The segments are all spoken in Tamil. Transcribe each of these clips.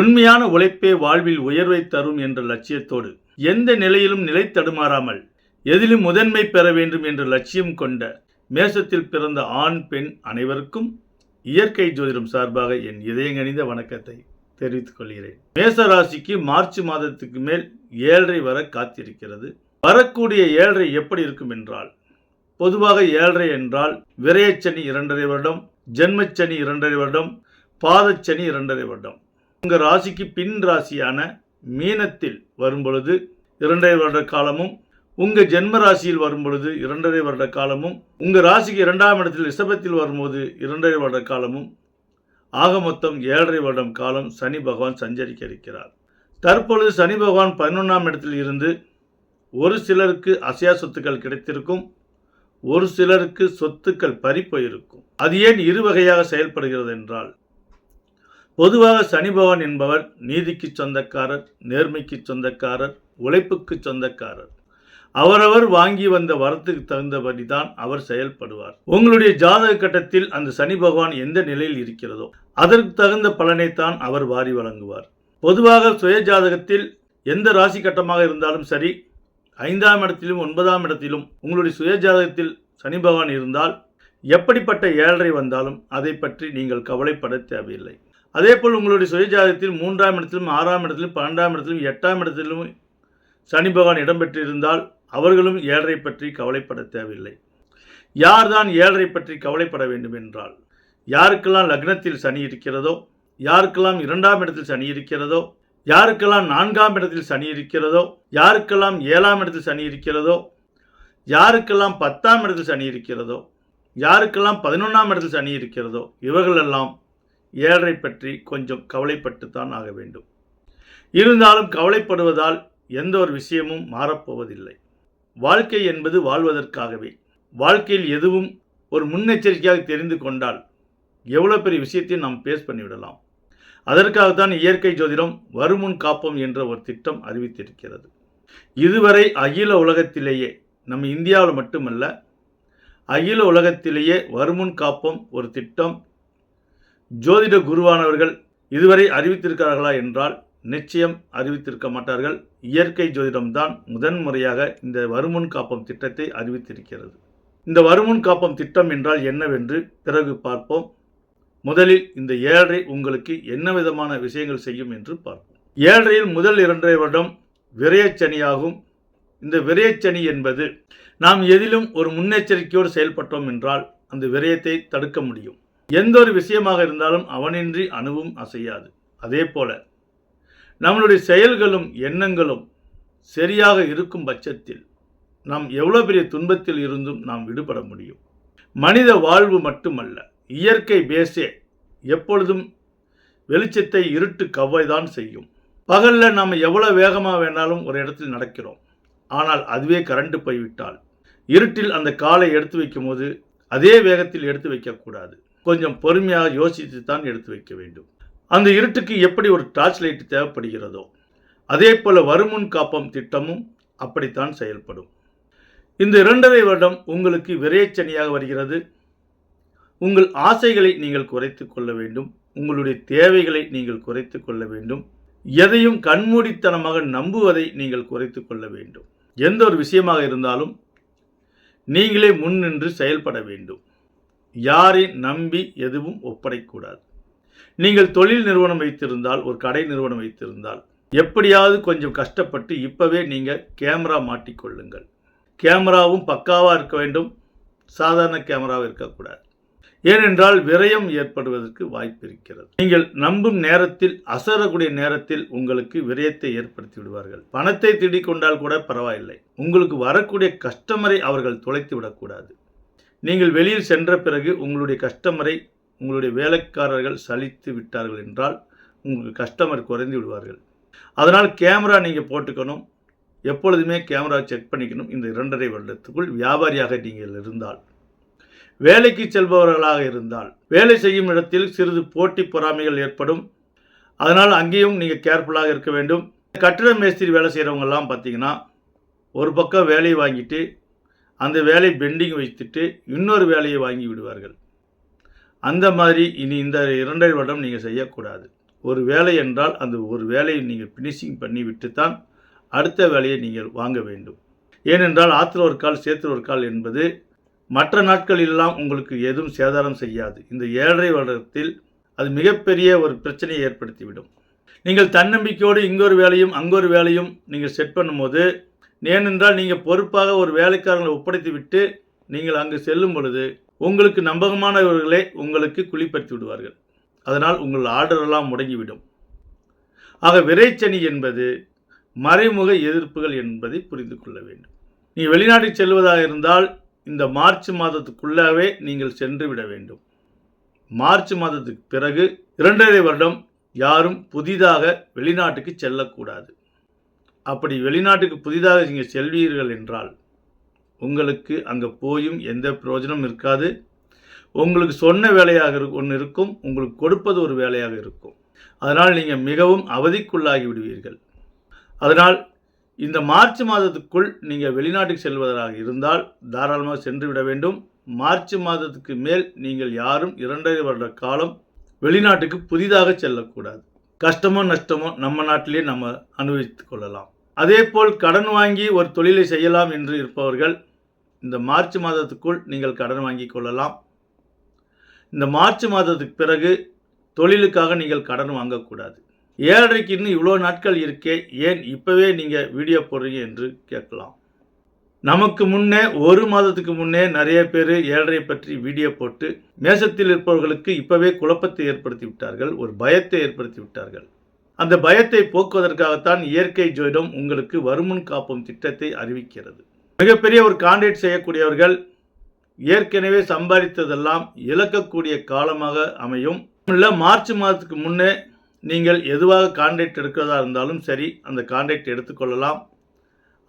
உண்மையான உழைப்பே வாழ்வில் உயர்வை தரும் என்ற லட்சியத்தோடு எந்த நிலையிலும் நிலை தடுமாறாமல் எதிலும் முதன்மை பெற வேண்டும் என்ற லட்சியம் கொண்ட மேசத்தில் பிறந்த ஆண் பெண் அனைவருக்கும் இயற்கை ஜோதிடம் சார்பாக என் இதயங்கனிந்த வணக்கத்தை தெரிவித்துக் கொள்கிறேன். மேச ராசிக்கு மார்ச் மாதத்துக்கு மேல் 7.5 வர காத்திருக்கிறது. வரக்கூடிய 7.5 எப்படி இருக்கும் என்றால், பொதுவாக 7.5 என்றால் விரயச்சனி 2.5 வருடம், ஜென்மச்சனி 2.5 வருடம், பாதச்சனி 2.5 வருடம். உங்கள் ராசிக்கு பின் ராசியான மீனத்தில் வரும்பொழுது 2.5 வருட காலமும், உங்கள் ஜென்ம ராசியில் வரும்பொழுது 2.5 வருட காலமும், உங்கள் ராசிக்கு 2ஆம் இடத்தில் ரிஷபத்தில் வரும்போது 2.5 வருட காலமும், ஆக மொத்தம் 7.5 வருடம் காலம் சனி பகவான் சஞ்சரிக்க இருக்கிறார். தற்பொழுது சனி பகவான் 11ஆம் இடத்தில் இருந்து ஒரு சிலருக்கு அசையா சொத்துக்கள் கிடைத்திருக்கும், ஒரு சிலருக்கு சொத்துக்கள் பறிப்போயிருக்கும். அது ஏன் இரு வகையாக செயல்படுகிறது என்றால், பொதுவாக சனி பகவான் என்பவர் நீதிக்கு சொந்தக்காரர், நேர்மைக்கு சொந்தக்காரர், உழைப்புக்கு சொந்தக்காரர். அவரவர் வாங்கி வந்த வரத்துக்கு தகுந்தபடி தான் அவர் செயல்படுவார். உங்களுடைய ஜாதக கட்டத்தில் அந்த சனி பகவான் எந்த நிலையில் இருக்கிறதோ அதற்கு தகுந்த பலனைத்தான் அவர் வாரி வழங்குவார். பொதுவாக சுய ஜாதகத்தில் எந்த ராசி கட்டமாக இருந்தாலும் சரி, 5ஆம் இடத்திலும் 9ஆம் இடத்திலும் உங்களுடைய சுய ஜாதகத்தில் சனி பகவான் இருந்தால் எப்படிப்பட்ட 7.5 வந்தாலும் அதை பற்றி நீங்கள் கவலைப்பட தேவையில்லை. அதேபோல் உங்களுடைய சுய ஜாதகத்தில் 3ஆம் இடத்திலும் 6ஆம் இடத்திலும் 12ஆம் இடத்திலும் 8ஆம் இடத்திலும் சனி பகவான் இடம்பெற்றிருந்தால் அவர்களும் 7.5 பற்றி கவலைப்பட தேவையில்லை. யார்தான் 7.5 பற்றி கவலைப்பட வேண்டும் என்றால், யாருக்கெல்லாம் லக்னத்தில் சனி இருக்கிறதோ, யாருக்கெல்லாம் 2ஆம் இடத்தில் சனி இருக்கிறதோ, யாருக்கெல்லாம் 4ஆம் இடத்தில் சனி இருக்கிறதோ, யாருக்கெல்லாம் 7ஆம் இடத்தில் சனி இருக்கிறதோ, யாருக்கெல்லாம் 10ஆம் இடத்தில் சனி இருக்கிறதோ, யாருக்கெல்லாம் 11ஆம் இடத்தில் சனி இருக்கிறதோ, இவர்களெல்லாம் 7.5 பற்றி கொஞ்சம் கவலைப்பட்டுத்தான் ஆக வேண்டும். இருந்தாலும் கவலைப்படுவதால் எந்த ஒரு விஷயமும் மாறப்போவதில்லை. வாழ்க்கை என்பது வாழ்வதற்காகவே. வாழ்க்கையில் எதுவும் ஒரு முன்னெச்சரிக்கையாக தெரிந்து கொண்டால் எவ்வளோ பெரிய விஷயத்தையும் நாம் பேஸ் பண்ணிவிடலாம். அதற்காகத்தான் இயற்கை ஜோதிடம் வருமுன் காப்போம் என்ற ஒரு திட்டம் அறிவித்திருக்கிறது. இதுவரை அகில உலகத்திலேயே, நம்ம இந்தியாவில் மட்டுமல்ல, அகில உலகத்திலேயே வருமுன் காப்போம் ஒரு திட்டம் ஜோதிட குருவானவர்கள் இதுவரை அறிவித்திருக்கிறார்களா என்றால் நிச்சயம் அறிவித்திருக்க மாட்டார்கள். இயற்கை ஜோதிடம்தான் முதன்முறையாக இந்த வருமுன் காப்பம் திட்டத்தை அறிவித்திருக்கிறது. இந்த வருமுன் காப்பம் திட்டம் என்றால் என்னவென்று பிறகு பார்ப்போம். முதலில் இந்த 7.5 உங்களுக்கு என்ன விதமான விஷயங்கள் செய்யும் என்று பார்ப்போம். 7.5 முதல் 2.5 வருடம் விரயச்சனியாகும். இந்த விரயச்சனி என்பது நாம் எதிலும் ஒரு முன்னெச்சரிக்கையோடு செயல்பட்டோம் என்றால் அந்த விரயத்தை தடுக்க முடியும். எந்த ஒரு விஷயமாக இருந்தாலும் அவனின்றி அணுவும் அசையாது. அதே போல நம்மளுடைய செயல்களும் எண்ணங்களும் சரியாக இருக்கும் பட்சத்தில் நாம் எவ்வளோ பெரிய துன்பத்தில் இருந்தும் நாம் விடுபட முடியும். மனித வாழ்வு மட்டுமல்ல, இயற்கை பேசே எப்பொழுதும் வெளிச்சத்தை இருட்டு கவ்வைதான் செய்யும். பகலில் நாம் எவ்வளோ வேகமாக வேணாலும் ஒரு இடத்தில் நடக்கிறோம். ஆனால் அதுவே கரண்ட் போய்விட்டால் இருட்டில் அந்த காலை எடுத்து வைக்கும் போது அதே வேகத்தில் எடுத்து வைக்கக்கூடாது. கொஞ்சம் பொறுமையாக யோசித்து தான் எடுத்து வைக்க வேண்டும். அந்த இருட்டுக்கு எப்படி ஒரு டார்ச் லைட் தேவைப்படுகிறதோ அதே போல வருமுன் காப்பம் திட்டமும் அப்படித்தான் செயல்படும். இந்த 2.5 வருடம் உங்களுக்கு விரயச்சனியாக வருகிறது. உங்கள் ஆசைகளை நீங்கள் குறைத்து கொள்ள வேண்டும். உங்களுடைய தேவைகளை நீங்கள் குறைத்து கொள்ள வேண்டும். எதையும் கண்மூடித்தனமாக நம்புவதை நீங்கள் குறைத்து கொள்ள வேண்டும். எந்த ஒரு விஷயமாக இருந்தாலும் நீங்களே முன் நின்று செயல்பட வேண்டும். யாரை நம்பி எதுவும் ஒப்படைக்கூடாது. நீங்கள் தொழில் நிறுவனம் வைத்திருந்தால், ஒரு கடை நிறுவனம் வைத்திருந்தால், எப்படியாவது கொஞ்சம் கஷ்டப்பட்டு இப்போவே நீங்கள் கேமரா மாட்டிக்கொள்ளுங்கள். கேமராவும் பக்காவாக இருக்க வேண்டும், சாதாரண கேமராவும் இருக்கக்கூடாது. ஏனென்றால் விரயம் ஏற்படுவதற்கு வாய்ப்பு இருக்கிறது. நீங்கள் நம்பும் நேரத்தில், அசரக்கூடிய நேரத்தில் உங்களுக்கு விரயத்தை ஏற்படுத்தி விடுவார்கள். பணத்தை திருடிக் கொண்டால் கூட பரவாயில்லை, உங்களுக்கு வரக்கூடிய கஸ்டமரை அவர்கள் தொலைத்து விடக்கூடாது. நீங்கள் வெளியில் சென்ற பிறகு உங்களுடைய கஸ்டமரை, உங்களுடைய வேலைக்காரர்கள் சலித்து விட்டார்கள் என்றால் உங்களுக்கு கஸ்டமர் குறைந்து விடுவார்கள். அதனால் கேமரா நீங்கள் போட்டுக்கணும். எப்பொழுதுமே கேமரா செக் பண்ணிக்கணும். இந்த 2.5 வருடத்துக்குள் வியாபாரியாக நீங்கள் இருந்தால், வேலைக்கு செல்பவர்களாக இருந்தால், வேலை செய்யும் இடத்தில் சிறிது போட்டி பொறாமைகள் ஏற்படும். அதனால் அங்கேயும் நீங்கள் கேர்ஃபுல்லாக இருக்க வேண்டும். கட்டிட மேஸ்திரி வேலை செய்கிறவங்கெல்லாம் பார்த்தீங்கன்னா, ஒரு பக்கம் வேலையை வாங்கிட்டு அந்த வேலை பெண்டிங் வைத்துட்டு இன்னொரு வேலையை வாங்கி விடுவார்கள். அந்த மாதிரி இனி இந்த 2.5 வருடம் நீங்கள் செய்யக்கூடாது. ஒரு வேலை என்றால் அந்த ஒரு வேலையை நீங்கள் ஃபினிஷிங் பண்ணி விட்டு தான் அடுத்த வேலையை நீங்கள் வாங்க வேண்டும். ஏனென்றால் ஆத்துல ஒரு கால் சேத்துல ஒரு கால் என்பது மற்ற நாட்களெல்லாம் உங்களுக்கு எதுவும் சேதாரம் செய்யாது. இந்த 7.5 வருடத்தில் அது மிகப்பெரிய ஒரு பிரச்சனையை ஏற்படுத்திவிடும். நீங்கள் தன்னம்பிக்கையோடு இங்கொரு வேலையும் அங்கொரு வேலையும் நீங்கள் செட் பண்ணும்போது, ஏனென்றால் நீங்கள் பொறுப்பாக ஒரு வேலைக்காரங்களை ஒப்படைத்து விட்டு நீங்கள் அங்கு செல்லும் பொழுது உங்களுக்கு நம்பகமானவர்களே உங்களுக்கு குழிப்படுத்தி விடுவார்கள். அதனால் உங்கள் ஆர்டரெல்லாம் முடங்கிவிடும். ஆக விரைச்சனி என்பது மறைமுக எதிர்ப்புகள் என்பதை புரிந்து கொள்ள வேண்டும். நீங்கள் வெளிநாட்டுக்கு செல்வதாக இருந்தால் இந்த மார்ச் மாதத்துக்குள்ளாகவே நீங்கள் சென்று விட வேண்டும். மார்ச் மாதத்துக்கு பிறகு 2.5 வருடம் யாரும் புதிதாக வெளிநாட்டுக்கு செல்லக்கூடாது. அப்படி வெளிநாட்டுக்கு புதிதாக நீங்கள் செல்வீர்கள் என்றால் உங்களுக்கு அங்கே போயும் எந்த பிரயோஜனம் இருக்காது. உங்களுக்கு சொன்ன வேலையாக ஒன்று இருக்கும், உங்களுக்கு கொடுப்பது ஒரு வேலையாக இருக்கும். அதனால் நீங்கள் மிகவும் அவதிக்குள்ளாகி விடுவீர்கள். அதனால் இந்த மார்ச் மாதத்துக்குள் நீங்கள் வெளிநாட்டுக்கு செல்வதாக இருந்தால் தாராளமாக சென்று விட வேண்டும். மார்ச் மாதத்துக்கு மேல் நீங்கள் யாரும் 2.5 வருட காலம் வெளிநாட்டுக்கு புதிதாக செல்லக்கூடாது. கஷ்டமோ நஷ்டமோ நம்ம நாட்டிலே நம்ம அனுபவித்துக் கொள்ளலாம். அதே போல் கடன் வாங்கி ஒரு தொழிலை செய்யலாம் என்று இருப்பவர்கள் இந்த மார்ச் மாதத்துக்குள் நீங்கள் கடன் வாங்கி கொள்ளலாம். இந்த மார்ச் மாதத்துக்கு பிறகு தொழிலுக்காக நீங்கள் கடன் வாங்கக்கூடாது. 7.5க்கு இன்னும் இவ்வளோ நாட்கள் இருக்கே, ஏன் இப்போவே நீங்கள் வீடியோ போடுறீங்க என்று கேட்கலாம். நமக்கு முன்னே 1 மாதத்துக்கு முன்னே நிறைய பேர் 7.5 பற்றி வீடியோ போட்டு மேசத்தில் இருப்பவர்களுக்கு இப்போவே குழப்பத்தை ஏற்படுத்தி விட்டார்கள், ஒரு பயத்தை ஏற்படுத்தி விட்டார்கள். அந்த பயத்தை போக்குவதற்காகத்தான் இயற்கை ஜோதிடம் உங்களுக்கு வருமுன் காப்பும் திட்டத்தை அறிவிக்கிறது. மிகப்பெரிய ஒரு கான்ட்ராக்ட் செய்யக்கூடியவர்கள் ஏற்கனவே சம்பாதித்ததெல்லாம் இழக்கக்கூடிய காலமாக அமையும். இல்லை மார்ச் மாதத்துக்கு முன்னே நீங்கள் எதுவாக கான்ட்ராக்ட் எடுக்கிறதா இருந்தாலும் சரி, அந்த கான்ட்ராக்ட் எடுத்துக்கொள்ளலாம்.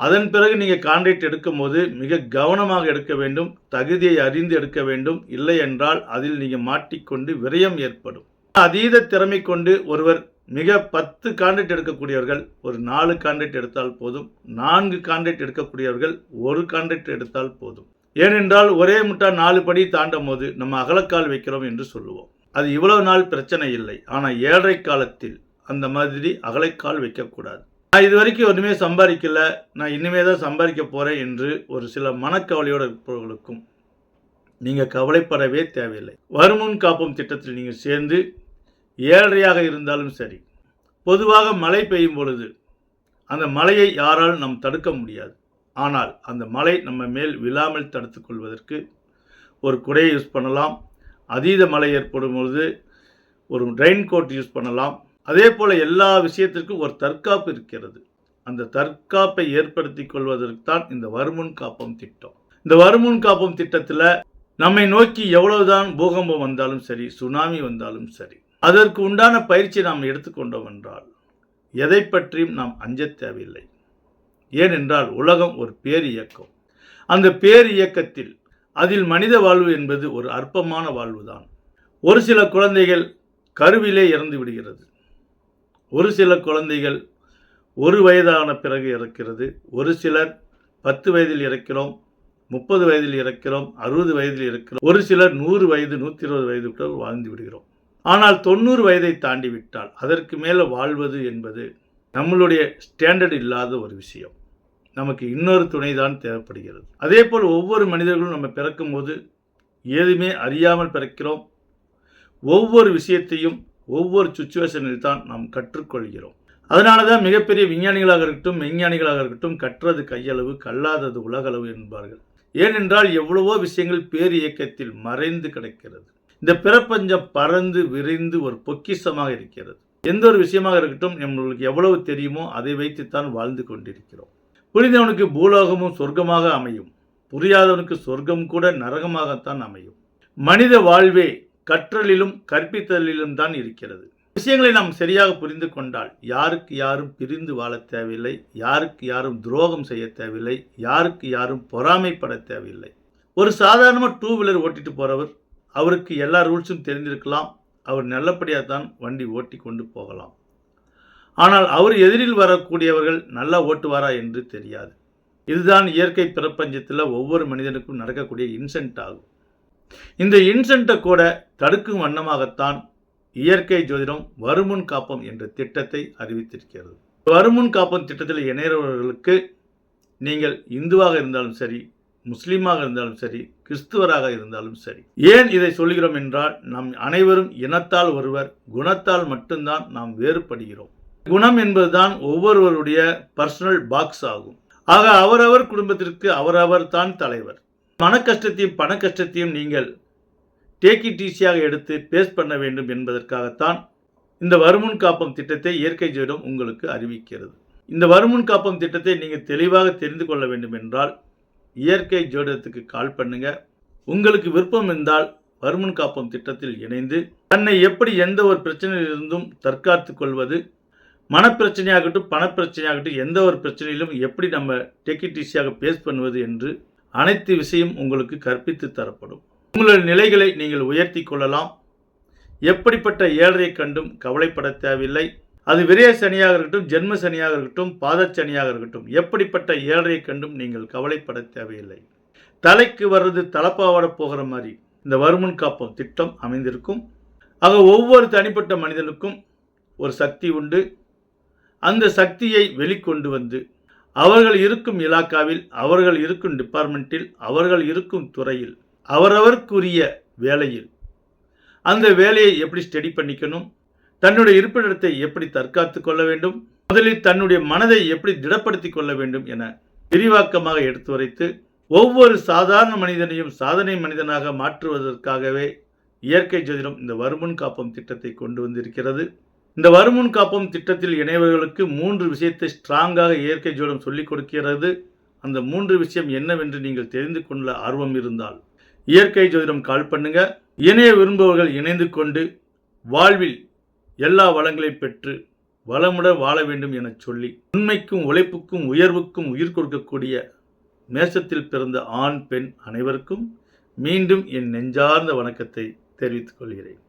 அதன் பிறகு நீங்கள் கான்ட்ராக்ட் எடுக்கும்போது மிக கவனமாக எடுக்க வேண்டும், தகுதியை அறிந்து எடுக்க வேண்டும். இல்லை என்றால் அதில் நீங்கள் மாட்டிக்கொண்டு விரயம் ஏற்படும். அதீத திறமை கொண்டு ஒருவர் மிக 10 கான்ட்ராக்ட் எடுக்கக்கூடியவர்கள் ஒரு 4 கான்ட்ராக்ட் எடுத்தால் போதும், 4 கான்ட்ராக்ட் எடுக்கக்கூடியவர்கள் 1 கான்ட்ராக்ட் எடுத்தால் போதும். ஏனென்றால் ஒரே முட்டா 4 படி தாண்டும் போது நம்ம அகலக்கால் வைக்கிறோம் என்று சொல்லுவோம். அது இவ்வளவு நாள் பிரச்சனை இல்லை. ஆனால் 7.5 காலத்தில் அந்த மாதிரி அகலைக்கால் வைக்கக்கூடாது. நான் இது வரைக்கும் ஒன்றுமே சம்பாதிக்கல, நான் இனிமே தான் சம்பாதிக்க போகிறேன் என்று ஒரு சில மனக்கவலையோடு இருப்பவர்களுக்கும் நீங்கள் கவலைப்படவே தேவையில்லை. வருமுன் காப்பும் திட்டத்தில் நீங்கள் சேர்ந்து 7.5ஆக இருந்தாலும் சரி, பொதுவாக மழை பெய்யும் பொழுது அந்த மழையை யாராலும் நாம் தடுக்க முடியாது. ஆனால் அந்த மழை நம்ம மேல் விழாமல் தடுத்து கொள்வதற்கு ஒரு குடையை யூஸ் பண்ணலாம். அதீத மழை ஏற்படும் பொழுது ஒரு ரெயின் கோட் யூஸ் பண்ணலாம். அதே போல் எல்லா விஷயத்திற்கும் ஒரு தற்காப்பு இருக்கிறது. அந்த தற்காப்பை ஏற்படுத்தி கொள்வதற்கு தான் இந்த வருமுன் காப்போம் திட்டம். இந்த வருமுன் காப்போம் திட்டத்தில் நம்மை நோக்கி எவ்வளவுதான் பூகம்பம் வந்தாலும் சரி, சுனாமி வந்தாலும் சரி, அதற்கு உண்டான பயிற்சி நாம் எடுத்துக்கொண்டோம் என்றால் எதை பற்றியும் நாம் அஞ்ச தேவையில்லை. ஏனென்றால் உலகம் ஒரு பேர் இயக்கம். அந்த பேர் இயக்கத்தில் அதில் மனித வாழ்வு என்பது ஒரு அற்பமான வாழ்வு தான். ஒரு சில குழந்தைகள் கருவிலே இறந்து விடுகிறது, ஒரு சில குழந்தைகள் 1 வயதான பிறகு இறக்கிறது, ஒரு சிலர் 10 வயதில் இறக்கிறோம், 30 வயதில் இறக்கிறோம், 60 வயதில் இறக்கிறோம், ஒரு சிலர் 100 வயது 120 வயது கூட வாழ்ந்து விடுகிறோம். ஆனால் 90 வயதை தாண்டி விட்டால் அதற்கு மேலே வாழ்வது என்பது நம்மளுடைய ஸ்டாண்டர்ட் இல்லாத ஒரு விஷயம். நமக்கு இன்னொரு துணை தான் தேவைப்படுகிறது. அதே போல் ஒவ்வொரு மனிதர்களும் நம்ம பிறக்கும் போது எதுவுமே அறியாமல் பிறக்கிறோம். ஒவ்வொரு விஷயத்தையும் ஒவ்வொரு சுச்சுவேஷனில் தான் நாம் கற்றுக்கொள்கிறோம். அதனால தான் மிகப்பெரிய விஞ்ஞானிகளாக இருக்கட்டும், மெஞ்ஞானிகளாக இருக்கட்டும், கற்றது கையளவு கல்லாதது உலகளவு என்பார்கள். ஏனென்றால் எவ்வளவோ விஷயங்கள் பேர் இயக்கத்தில் மறைந்து கிடக்கிறது. இந்த பிரபஞ்சம் பறந்து விரிந்து ஒரு பொக்கிஷமாக இருக்கிறது. எந்த ஒரு விஷயமாக இருக்கட்டும், நம்மளுக்கு எவ்வளவு தெரியுமோ அதை வைத்துத்தான் வாழ்ந்து கொண்டிருக்கிறோம். புரிந்தவனுக்கு பூலோகமும் சொர்க்கமாக அமையும், புரியாதவனுக்கு சொர்க்கம் கூட நரகமாகத்தான் அமையும். மனித வாழ்வே கற்றலிலும் கற்பித்தலிலும் தான் இருக்கிறது. விஷயங்களை நாம் சரியாக புரிந்து கொண்டால் யாருக்கு யாரும் பிரிந்து வாழ தேவையில்லை, யாருக்கு யாரும் துரோகம் செய்ய தேவையில்லை, யாருக்கு யாரும் பொறாமைப்பட தேவையில்லை. ஒரு சாதாரணமாக 2 வீலர் ஓட்டிட்டு போகிறவர், அவருக்கு எல்லா ரூல்ஸும் தெரிந்திருக்கலாம், அவர் நல்லபடியாக தான் வண்டி ஓட்டி கொண்டு போகலாம். ஆனால் அவர் எதிரில் வரக்கூடியவர்கள் நல்லா ஓட்டுவாரா என்று தெரியாது. இதுதான் இயற்கை பிரபஞ்சத்தில் ஒவ்வொரு மனிதனுக்கும் நடக்கக்கூடிய இன்சென்ட் ஆகும். இந்த இன்சென்ட்டை கூட தடுக்கும் வண்ணமாகத்தான் இயற்கை ஜோதிடம் வருமுன் காப்போம் என்ற திட்டத்தை அறிவித்திருக்கிறது. வருமுன் காப்போம் திட்டத்தில் இணைகிறவர்களுக்கு நீங்கள் இந்துவாக இருந்தாலும் சரி, முஸ்லீமாக இருந்தாலும் சரி, கிறிஸ்துவராக இருந்தாலும் சரி. ஏன் இதை சொல்கிறோம் என்றால், நாம் அனைவரும் இனத்தால் ஒருவர், குணத்தால் மட்டும்தான் நாம் வேறுபடுகிறோம். குணம் என்பதுதான் ஒவ்வொருவருடைய பர்சனல் பாக்ஸ் ஆகும். ஆக அவரவர் குடும்பத்திற்கு அவரவர் தான் தலைவர். மன கஷ்டத்தையும் பண கஷ்டத்தையும் நீங்கள் டேக் இட் ஈஸியாக எடுத்து பேஸ் பண்ண வேண்டும் என்பதற்காகத்தான் இந்த வருமுன் காப்போம் திட்டத்தை இயற்கை ஜோதிடம் உங்களுக்கு அறிவிக்கிறது. இந்த வருமுன் காப்போம் திட்டத்தை நீங்கள் தெளிவாக தெரிந்து கொள்ள வேண்டும் என்றால் இயற்கை ஜோதிடத்துக்கு கால் பண்ணுங்க. உங்களுக்கு விருப்பம் இருந்தால் வருமுன் காப்போம் திட்டத்தில் இணைந்து தன்னை எப்படி எந்த ஒரு பிரச்சனையிலிருந்தும் தற்காத்து கொள்வது, மனப்பிரச்சனையாகட்டும் பணப்பிரச்சனையாகட்டும் எந்த ஒரு பிரச்சனையிலும் எப்படி நம்ம டேக் இட் ஈஸியாக பேஸ் பண்ணுவது என்று அனைத்து விஷயம் உங்களுக்கு கற்பித்து தரப்படும். உங்களுடைய நிலைகளை நீங்கள் உயர்த்தி கொள்ளலாம். எப்படிப்பட்ட ஏழரை கண்டும் கவலைப்பட தேவையில்லை. அது விரய சனியாக இருக்கட்டும், ஜென்ம சனியாக இருக்கட்டும், பாதச்சனியாக இருக்கட்டும், எப்படிப்பட்ட ஏழரை கண்டும் நீங்கள் கவலைப்பட தேவையில்லை. தலைக்கு வர்றது தலப்பாவோட போகிற மாதிரி இந்த வருமுன் காப்போம் திட்டம் அமைந்திருக்கும். ஆக ஒவ்வொரு தனிப்பட்ட மனிதனுக்கும் ஒரு சக்தி உண்டு. அந்த சக்தியை வெளிக்கொண்டு வந்து அவர்கள் இருக்கும் இலாக்காவில், அவர்கள் இருக்கும் டிபார்ட்மெண்ட்டில், அவர்கள் இருக்கும் துறையில், அவரவருக்குரிய வேலையில் அந்த வேலையை எப்படி ஸ்டடி பண்ணிக்கணும், தன்னுடைய இருப்பிடத்தை எப்படி தற்காத்து கொள்ள வேண்டும், முதலில் தன்னுடைய மனதை எப்படி திடப்படுத்தி கொள்ள வேண்டும் என விரிவாக்கமாக எடுத்துரைத்து ஒவ்வொரு சாதாரண மனிதனையும் சாதனை மனிதனாக மாற்றுவதற்காகவே இயற்கை ஜோதிடம் இந்த வருமுன் காப்போம் திட்டத்தை கொண்டு வந்திருக்கிறது. இந்த வருமுன் காப்போம் திட்டத்தில் இணைவர்களுக்கு 3 விஷயத்தை ஸ்ட்ராங்காக இயற்கை ஜோதிடம் சொல்லிக் கொடுக்கிறது. அந்த 3 விஷயம் என்னவென்று நீங்கள் தெரிந்து கொள்ள ஆர்வம் இருந்தால் இயற்கை ஜோதிடம் கால் பண்ணுங்க. இணைய விரும்புபவர்கள் இணைந்து கொண்டு வாழ்வில் எல்லா வளங்களையும் பெற்று வளமுடன் வாழ வேண்டும் என சொல்லி, உண்மைக்கும் உழைப்புக்கும் உயர்வுக்கும் உயிர் கொடுக்கக்கூடிய மேசத்தில் பிறந்த ஆண் பெண் அனைவருக்கும் மீண்டும் என் நெஞ்சார்ந்த வணக்கத்தை தெரிவித்துக் கொள்கிறேன்.